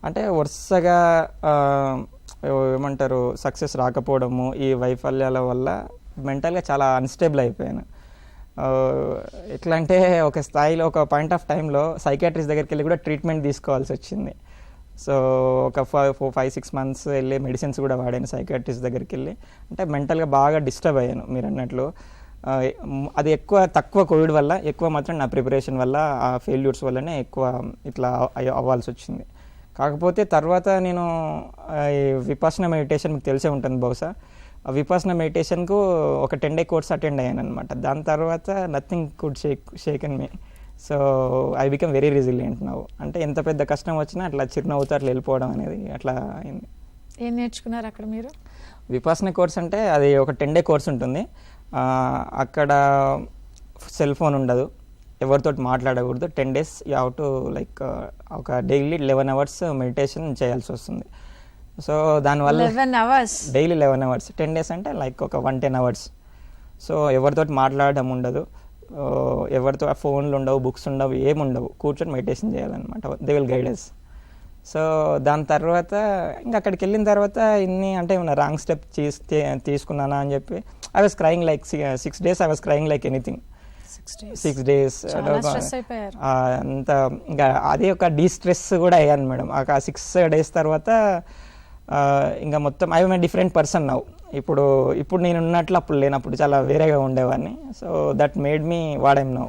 అంటే వరుసగా ఏమంటారు సక్సెస్ రాకపోవడము, ఈ వైఫల్యాల వల్ల మెంటల్గా చాలా అన్స్టేబుల్ అయిపోయాను. ఎట్లా అంటే ఒక స్థాయిలో ఒక పాయింట్ ఆఫ్ టైంలో సైకాట్రిస్ట్ దగ్గరికి వెళ్ళి కూడా ట్రీట్మెంట్ తీసుకోవాల్సి వచ్చింది. సో ఒక 5-6 months వెళ్ళి మెడిసిన్స్ కూడా వాడాను సైకాట్రిస్ట్ దగ్గరికి వెళ్ళి. అంటే మెంటల్గా బాగా డిస్టర్బ్ అయ్యాను మీరు అన్నట్లు. అది తక్కువ కోవిడ్ వల్ల, ఎక్కువ మాత్రం నా ప్రిపరేషన్ వల్ల, ఆ ఫెయిల్యూర్స్ వల్లనే ఎక్కువ ఇట్లా అవ్వాల్సి వచ్చింది. కాకపోతే తర్వాత నేను ఈ విపాసన మెడిటేషన్ మీకు తెలిసే ఉంటుంది బహుశా. ఆ విపాసన మెడిటేషన్కు ఒక 10 day కోర్స్ అటెండ్ అయ్యాను అనమాట. దాని తర్వాత nothing could Sheikh in me. So I become very resilient now. అంటే ఎంత పెద్ద కష్టం వచ్చినా అట్లా చిరునవ్వుతో అట్లా వెళ్ళిపోవడం అనేది అట్లా అయింది. ఏం నేర్చుకున్నారు అక్కడ మీరు? విపాసన కోర్స్ అంటే అది ఒక 10 day కోర్స్ ఉంటుంది. అక్కడ సెల్ ఫోన్ ఉండదు, ఎవరితో మాట్లాడకూడదు. 10 days you have to like ఒక డైలీ 11 hours మెడిటేషన్ చేయాల్సి వస్తుంది. సో దానివల్ల 11 hours డైలీ 11 hours, 10 days అంటే లైక్ ఒక 110 hours. సో ఎవరితో మాట్లాడడం ఉండదు, ఎవరితో ఫోన్లు ఉండవు, బుక్స్ ఉండవు, ఏముండవు, కూర్చొని మెడిటేషన్ చేయాలన్నమాట. They will guide us. So దాని తర్వాత ఇంకా అక్కడికి వెళ్ళిన తర్వాత ఇన్ని అంటే ఏమన్నా రాంగ్ స్టెప్ తీసుకున్నానా అని చెప్పి I was crying like 6 days. I was crying like anything. 6 days అంత ఇంకా అదే ఒక డీస్ట్రెస్ కూడా అయ్యాను మేడం. ఆ 6 days తర్వాత ఇంకా మొత్తం I am a different person now. ఇప్పుడు నేను ఉన్నట్లు అప్పుడు లేనప్పుడు చాలా వేరేగా ఉండేవాడిని. So that made me what I am now.